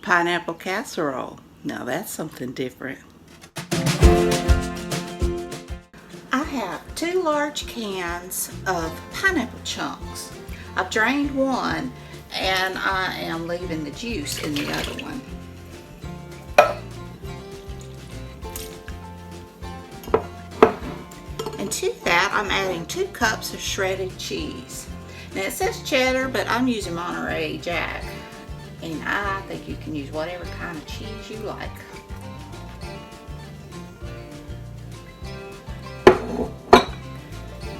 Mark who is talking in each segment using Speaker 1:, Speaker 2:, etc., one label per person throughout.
Speaker 1: pineapple casserole. Now that's something different. I have 2 large cans of pineapple chunks. I've drained one and I am leaving the juice in the other one. And to that I'm adding 2 cups of shredded cheese. Now it says cheddar, but I'm using Monterey Jack. And I think you can use whatever kind of cheese you like. And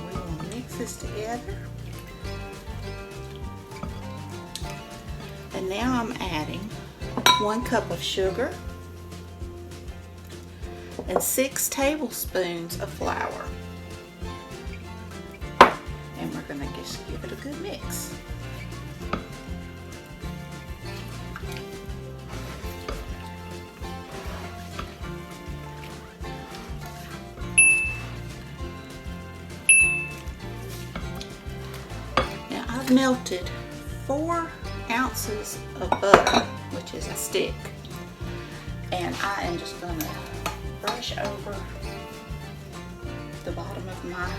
Speaker 1: we will mix this together. And now I'm adding 1 cup of sugar and 6 tablespoons of flour. And we're gonna just give it a good mix. Now I've melted 4 ounces of butter, which is a stick, and I am just gonna brush over the bottom of my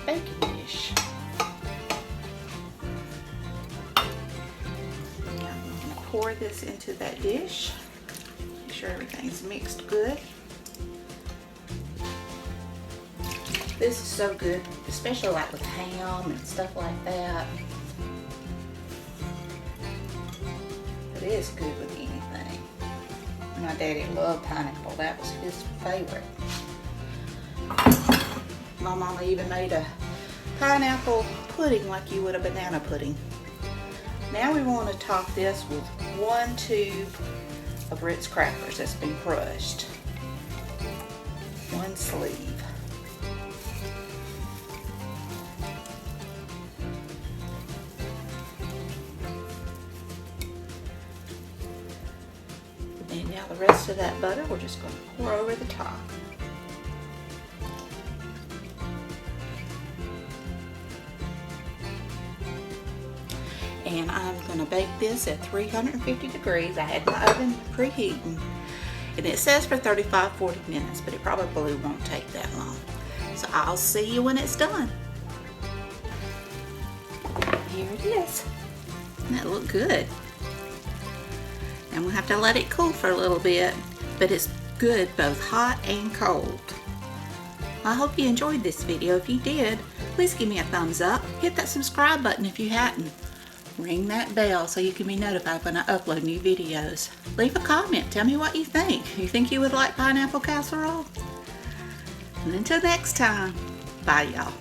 Speaker 1: baking dish. Now I'm gonna pour this into that dish. Make sure everything's mixed good. This is so good, especially like with ham and stuff like that. It is good with anything. My daddy loved pineapple. That was his favorite. My mama even made a pineapple pudding like you would a banana pudding. Now we want to top this with 1 tube of Ritz crackers that's been crushed. 1 sleeve. And now the rest of that butter we're just going to pour over the top. And I'm going to bake this at 350 degrees. I had my oven preheating. And it says for 35-40 minutes, but it probably won't take that long. So I'll see you when it's done. Here it is. That looked good. And we'll have to let it cool for a little bit, but it's good both hot and cold. I hope you enjoyed this video. If you did, please give me a thumbs up. Hit that subscribe button if you hadn't. Ring that bell so you can be notified when I upload new videos. Leave a comment. Tell me what you think. You think you would like pineapple casserole? And until next time, bye y'all.